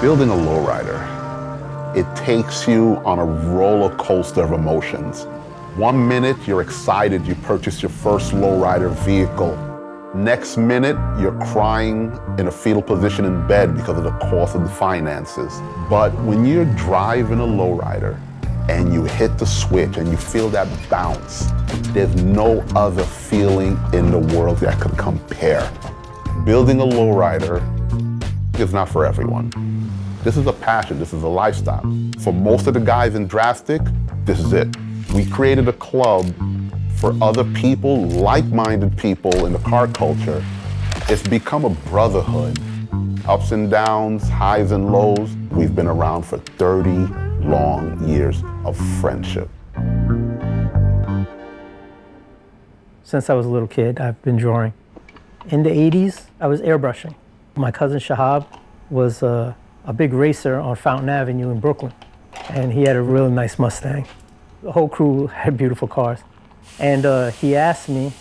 Building a lowrider, it takes you on a roller coaster of emotions. 1 minute, you're excited, you purchase your first lowrider vehicle. Next minute, you're crying in a fetal position in bed because of the cost of the finances. But when you're driving a lowrider and you hit the switch and you feel that bounce, there's no other feeling in the world that could compare. Building a lowrider is not for everyone. This is a passion, this is a lifestyle. For most of the guys in Drastic, this is it. We created a club for other people, like-minded people in the car culture. It's become a brotherhood. Ups and downs, highs and lows. We've been around for 30 long years of friendship. Since I was a little kid, I've been drawing. In the 80s, I was airbrushing. My cousin Shahab was a big racer on Fountain Avenue in Brooklyn, and he had a really nice Mustang. The whole crew had beautiful cars. And he asked me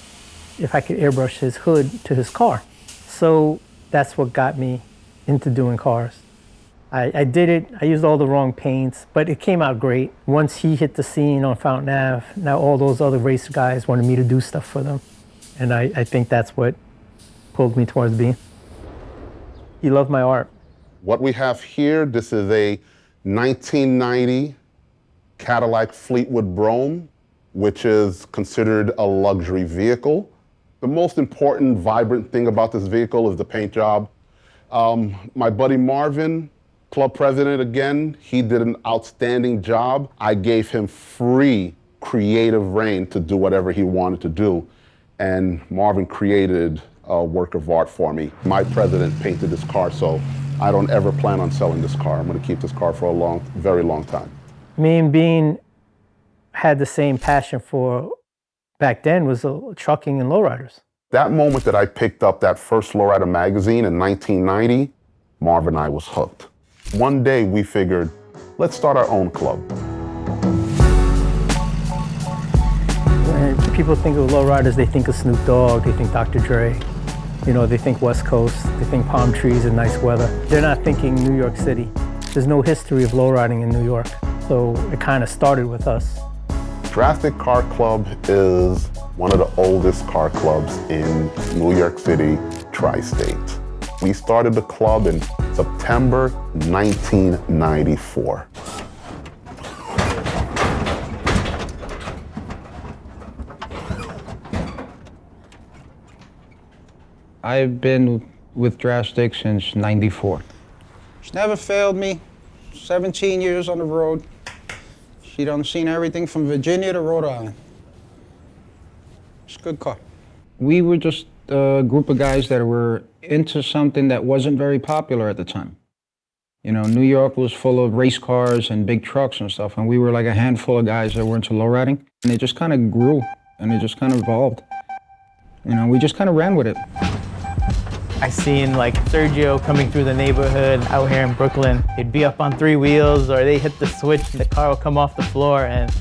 if I could airbrush his hood to his car. So that's what got me into doing cars. I did it, I used all the wrong paints, but it came out great. Once he hit the scene on Fountain Ave, now all those other race guys wanted me to do stuff for them. And I think that's what pulled me towards being. He loved my art. What we have here, this is a 1990 Cadillac Fleetwood Brougham, which is considered a luxury vehicle. The most important, vibrant thing about this vehicle is the paint job. My buddy Marvin, club president again, he did an outstanding job. I gave him free creative reign to do whatever he wanted to do. And Marvin created a work of art for me. My president painted this car, so I don't ever plan on selling this car. I'm gonna keep this car for a very long time. Me and Bean had the same passion for, back then, was trucking and lowriders. That moment that I picked up that first lowrider magazine in 1990, Marvin and I was hooked. One day we figured, let's start our own club. When people think of lowriders, they think of Snoop Dogg, they think Dr. Dre. You know, they think West Coast, they think palm trees and nice weather. They're not thinking New York City. There's no history of lowriding in New York, so it kind of started with us. Drastic Car Club is one of the oldest car clubs in New York City, tri-state. We started the club in September 1994. I've been with Drastic since '94. She's never failed me. 17 years on the road. She done seen everything from Virginia to Rhode Island. It's a good car. We were just a group of guys that were into something that wasn't very popular at the time. You know, New York was full of race cars and big trucks and stuff, and we were like a handful of guys that were into lowriding. And it just kind of grew, and it just kind of evolved. You know, we just kind of ran with it. I seen like Sergio coming through the neighborhood out here in Brooklyn. He'd be up on 3 wheels, or they hit the switch, the car would come off the floor, and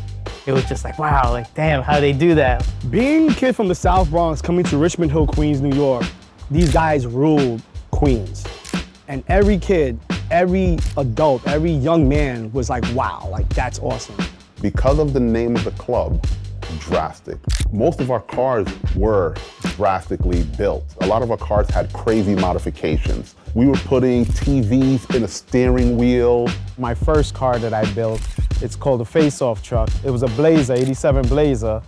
it was just like, wow, like damn, how they do that? Being a kid from the South Bronx coming to Richmond Hill, Queens, New York, these guys ruled Queens. And every kid, every adult, every young man was like, wow, like that's awesome. Because of the name of the club, Drastic, most of our cars were drastically built. A lot of our cars had crazy modifications. We were putting TVs in a steering wheel. My first car that I built, it's called a face-off truck. It was a Blazer, 87 Blazer,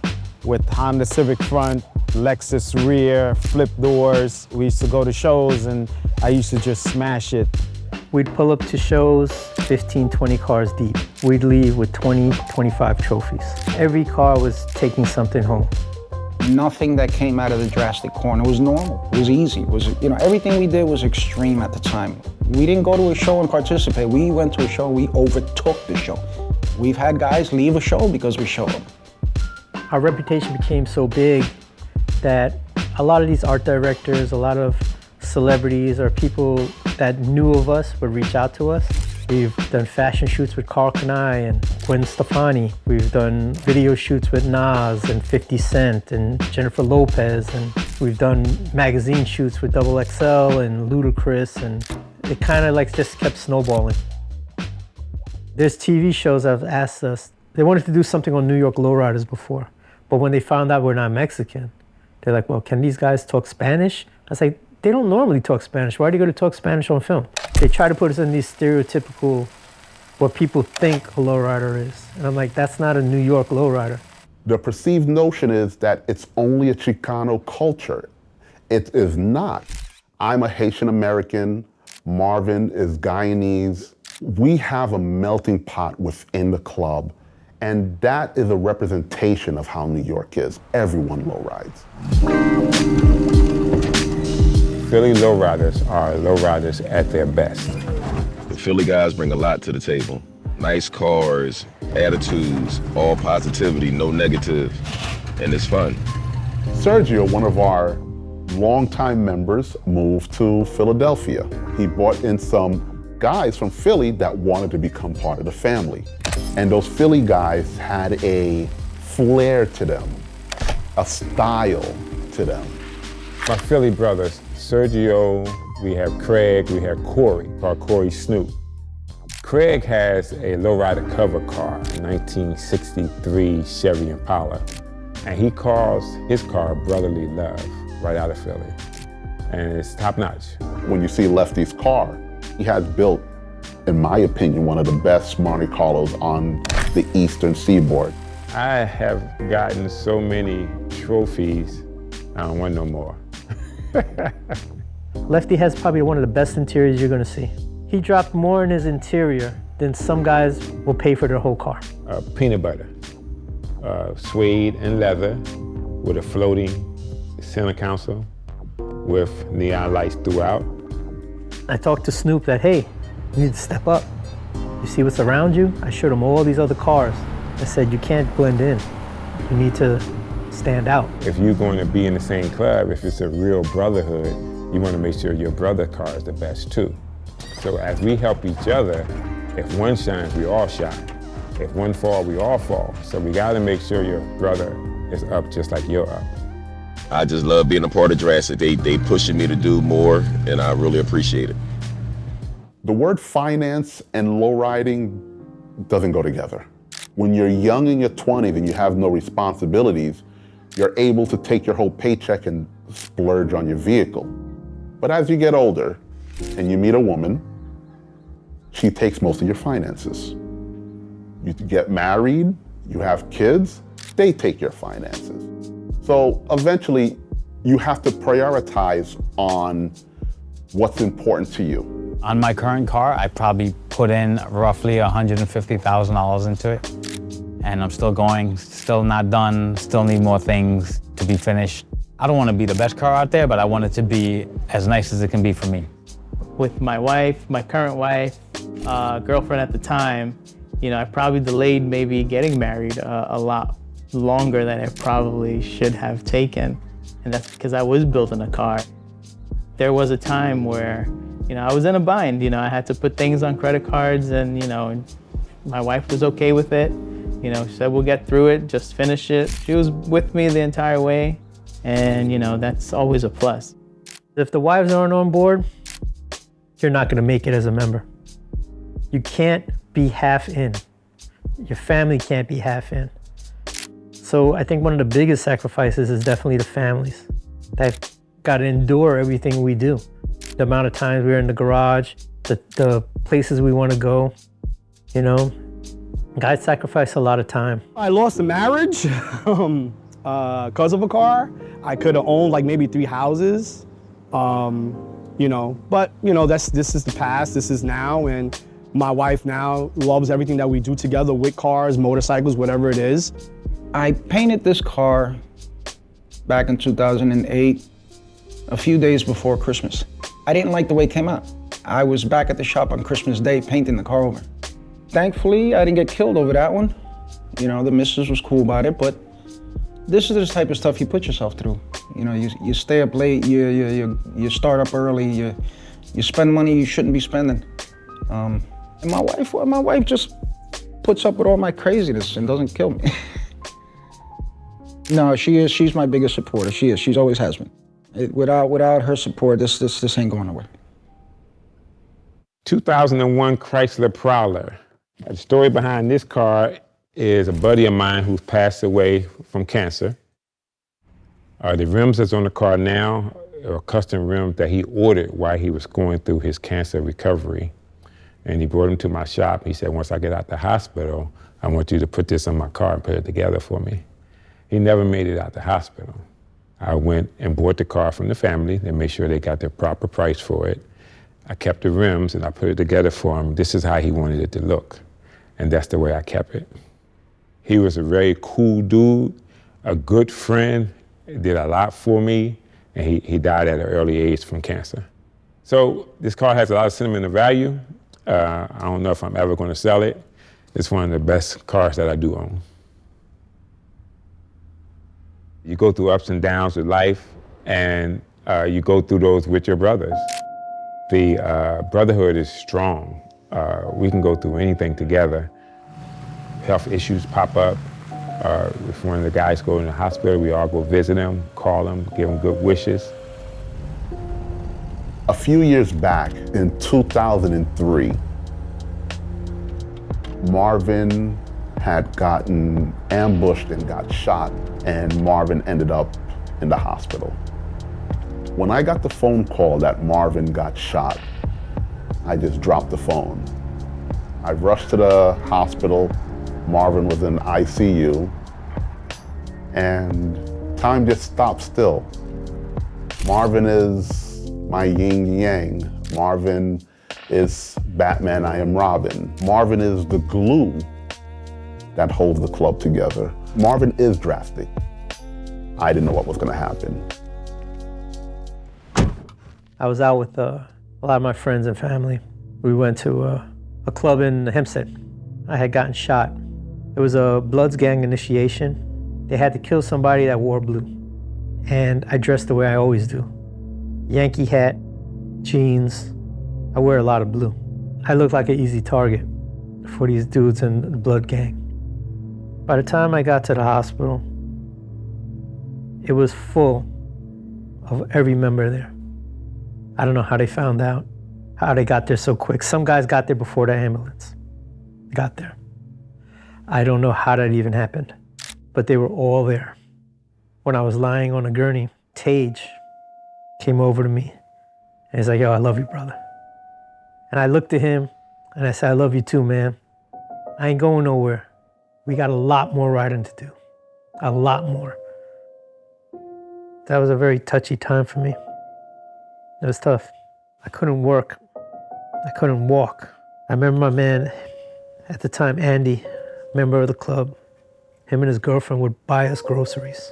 with Honda Civic front, Lexus rear, flip doors. We used to go to shows and I used to just smash it. We'd pull up to shows 15, 20 cars deep. We'd leave with 20, 25 trophies. Every car was taking something home. Nothing that came out of the Drastic corner was normal. It was easy. It was, you know, everything we did was extreme at the time. We didn't go to a show and participate. We went to a show, we overtook the show. We've had guys leave a show because we showed them. Our reputation became so big that a lot of these art directors, a lot of celebrities or people that knew of us would reach out to us. We've done fashion shoots with Carl Kanai and Gwen Stefani. We've done video shoots with Nas and 50 Cent and Jennifer Lopez. And we've done magazine shoots with XXL and Ludacris. And it kind of like just kept snowballing. There's TV shows that have asked us, they wanted to do something on New York lowriders before, but when they found out we're not Mexican, they're like, well, can these guys talk Spanish? I was like, they don't normally talk Spanish. Why are they going to talk Spanish on film? They try to put us in these stereotypical, what people think a lowrider is. And I'm like, that's not a New York lowrider. The perceived notion is that it's only a Chicano culture. It is not. I'm a Haitian American. Marvin is Guyanese. We have a melting pot within the club, and that is a representation of how New York is. Everyone lowrides. Philly lowriders are lowriders at their best. The Philly guys bring a lot to the table. Nice cars, attitudes, all positivity, no negative, and it's fun. Sergio, one of our longtime members, moved to Philadelphia. He brought in some guys from Philly that wanted to become part of the family. And those Philly guys had a flair to them, a style to them. My Philly brothers, Sergio, we have Craig, we have Corey, called Corey Snoop. Craig has a lowrider cover car, a 1963 Chevy Impala, and he calls his car Brotherly Love, right out of Philly, and it's top notch. When you see Lefty's car, he has built, in my opinion, one of the best Monte Carlos on the Eastern Seaboard. I have gotten so many trophies, I don't want no more. Lefty has probably one of the best interiors you're gonna see. He dropped more in his interior than some guys will pay for their whole car. Peanut butter, suede and leather with a floating center console with neon lights throughout. I talked to Snoop that, hey, you need to step up. You see what's around you? I showed him all these other cars. I said, you can't blend in. You need to stand out. If you're going to be in the same club, if it's a real brotherhood, you want to make sure your brother car is the best too. So as we help each other, if one shines, we all shine. If one fall, we all fall. So we got to make sure your brother is up just like you're up. I just love being a part of Drastic. They pushing me to do more, and I really appreciate it. The word finance and lowriding doesn't go together. When you're young in your 20s and you have no responsibilities, you're able to take your whole paycheck and splurge on your vehicle. But as you get older and you meet a woman, she takes most of your finances. You get married, you have kids, they take your finances. So eventually you have to prioritize on what's important to you. On my current car, I probably put in roughly $150,000 into it. And I'm still going, still not done, still need more things to be finished. I don't want to be the best car out there, but I want it to be as nice as it can be for me. With my wife, my current wife, girlfriend at the time, you know, I probably delayed maybe getting married a lot longer than it probably should have taken. And that's because I was building a car. There was a time where, you know, I was in a bind. You know, I had to put things on credit cards and, you know, my wife was okay with it. You know, she said, we'll get through it, just finish it. She was with me the entire way. And, you know, that's always a plus. If the wives aren't on board, you're not gonna make it as a member. You can't be half in. Your family can't be half in. So I think one of the biggest sacrifices is definitely the families. They've gotta endure everything we do. The amount of times we're in the garage, the places we wanna go, you know. Guys sacrifice a lot of time. I lost a marriage because of a car. I could have owned like maybe 3 houses, you know, but you know, this is the past, this is now, and my wife now loves everything that we do together with cars, motorcycles, whatever it is. I painted this car back in 2008, a few days before Christmas. I didn't like the way it came out. I was back at the shop on Christmas Day painting the car over. Thankfully, I didn't get killed over that one. You know, the missus was cool about it, but this is the type of stuff you put yourself through. You know, you stay up late, you start up early, you spend money you shouldn't be spending. And my wife just puts up with all my craziness and doesn't kill me. No, she's my biggest supporter. She's always has been. Without her support, this ain't going nowhere. 2001 Chrysler Prowler. The story behind this car is a buddy of mine who's passed away from cancer. The rims that's on the car now are custom rims that he ordered while he was going through his cancer recovery. And he brought them to my shop. He said, once I get out the hospital, I want you to put this on my car and put it together for me. He never made it out the hospital. I went and bought the car from the family and made sure they got their proper price for it. I kept the rims and I put it together for him. This is how he wanted it to look. And that's the way I kept it. He was a very cool dude, a good friend, did a lot for me, and he died at an early age from cancer. So this car has a lot of sentimental value. I don't know if I'm ever going to sell it. It's one of the best cars that I do own. You go through ups and downs with life, and you go through those with your brothers. The Brotherhood is strong. We can go through anything together. Health issues pop up. If one of the guys go in the hospital, we all go visit him, call him, give him good wishes. A few years back, in 2003, Marvin had gotten ambushed and got shot, and Marvin ended up in the hospital. When I got the phone call that Marvin got shot, I just dropped the phone. I rushed to the hospital. Marvin was in ICU, and time just stopped still. Marvin is my yin yang. Marvin is Batman, I am Robin. Marvin is the glue that holds the club together. Marvin is Drastic. I didn't know what was gonna happen. I was out with a lot of my friends and family. We went to a club in Hempstead. I had gotten shot. It was a Bloods gang initiation. They had to kill somebody that wore blue. And I dressed the way I always do. Yankee hat, jeans. I wear a lot of blue. I looked like an easy target for these dudes in the Blood gang. By the time I got to the hospital, it was full of every member there. I don't know how they found out, how they got there so quick. Some guys got there before the ambulance got there. I don't know how that even happened, but they were all there. When I was lying on a gurney, Tage came over to me and he's like, yo, I love you, brother. And I looked at him and I said, I love you too, man. I ain't going nowhere. We got a lot more riding to do, a lot more. That was a very touchy time for me. It was tough. I couldn't work. I couldn't walk. I remember my man at the time, Andy, member of the club, him and his girlfriend would buy us groceries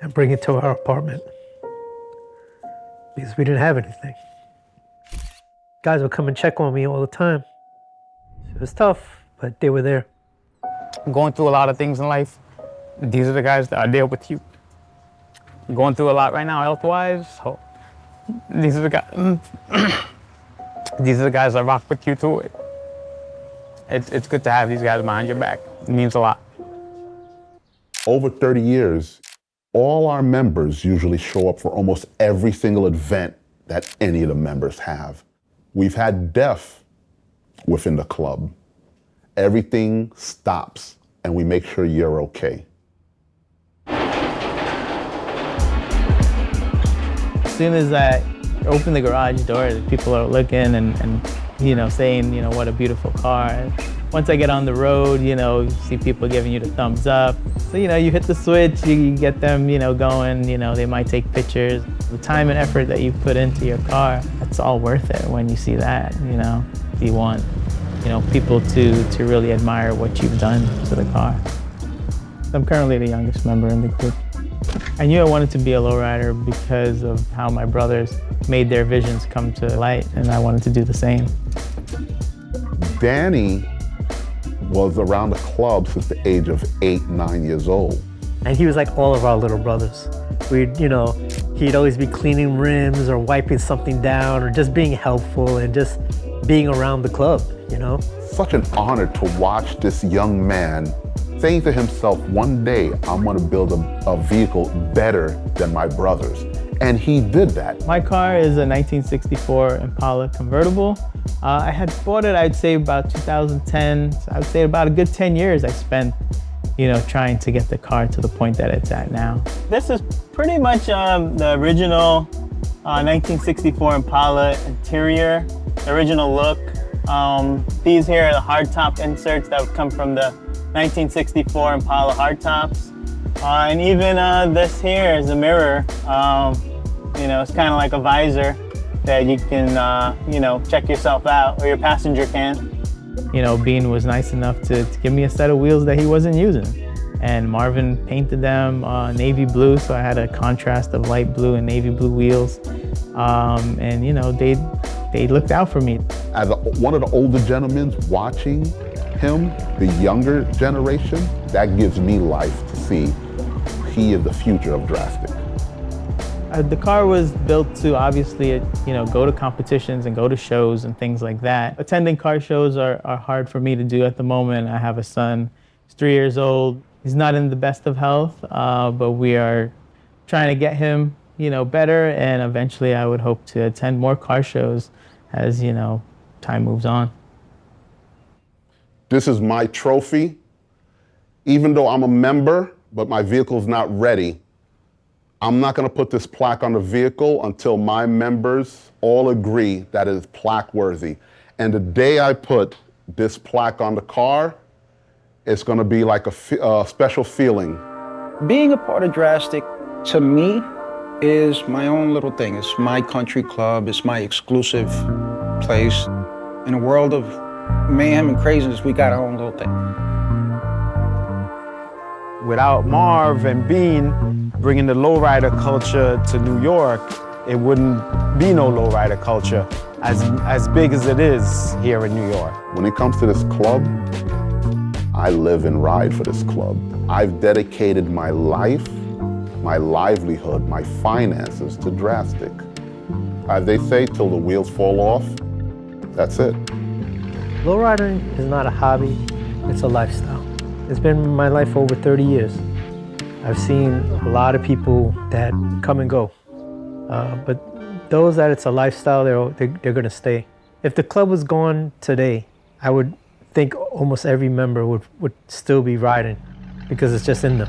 and bring it to our apartment because we didn't have anything. Guys would come and check on me all the time. It was tough, but they were there. I'm going through a lot of things in life. These are the guys that are there with you. I'm going through a lot right now, health-wise. So these are the guys. These are the guys that rock with you through it. It's good to have these guys behind your back. It means a lot. Over 30 years, all our members usually show up for almost every single event that any of the members have. We've had death within the club. Everything stops and we make sure you're okay. As soon as I open the garage door, people are looking and you know, saying, you know, what a beautiful car. Once I get on the road, you know, you see people giving you the thumbs up. So, you know, you hit the switch, you get them, you know, going, you know, they might take pictures. The time and effort that you put into your car, it's all worth it when you see that, you know. You want, you know, people to really admire what you've done to the car. I'm currently the youngest member in the group. I knew I wanted to be a lowrider because of how my brothers made their visions come to light, and I wanted to do the same. Danny was around the club since the age of 8, 9 years old. And he was like all of our little brothers. We'd, you know, he'd always be cleaning rims or wiping something down or just being helpful and just being around the club, you know? Such an honor to watch this young man saying to himself, one day I'm gonna build a vehicle better than my brothers. And he did that. My car is a 1964 Impala convertible. I had bought it, I'd say about 2010. So I would say about a good 10 years I spent, trying to get the car to the point that it's at now. This is pretty much the original 1964 Impala interior, the original look. These here are the hardtop inserts that would come from the 1964 Impala hardtops. And even this here is a mirror. It's kind of like a visor that you can, check yourself out, or your passenger can. Bean was nice enough to give me a set of wheels that he wasn't using. And Marvin painted them navy blue, so I had a contrast of light blue and navy blue wheels. They looked out for me. As one of the older gentlemen watching him, the younger generation, that gives me life to see he is the future of Drastic. The car was built to obviously, go to competitions and go to shows and things like that. Attending car shows are hard for me to do at the moment. I have a son, he's 3 years old. He's not in the best of health, but we are trying to get him, better, and eventually I would hope to attend more car shows as, time moves on. This is my trophy. Even though I'm a member, but my vehicle's not ready, I'm not gonna put this plaque on the vehicle until my members all agree that it is plaque worthy. And the day I put this plaque on the car, it's gonna be like a special feeling. Being a part of Drastic, to me, is my own little thing. It's my country club. It's my exclusive place. In a world of mayhem and craziness, we got our own little thing. Without Marv and Bean bringing the lowrider culture to New York, it wouldn't be no lowrider culture as big as it is here in New York. When it comes to this club, I live and ride for this club. I've dedicated my life, my livelihood, my finances to Drastic. As they say, till the wheels fall off, that's it. Lowriding is not a hobby, it's a lifestyle. It's been my life for over 30 years. I've seen a lot of people that come and go, but those that it's a lifestyle, they're gonna stay. If the club was gone today, I would think almost every member would still be riding because it's just in them.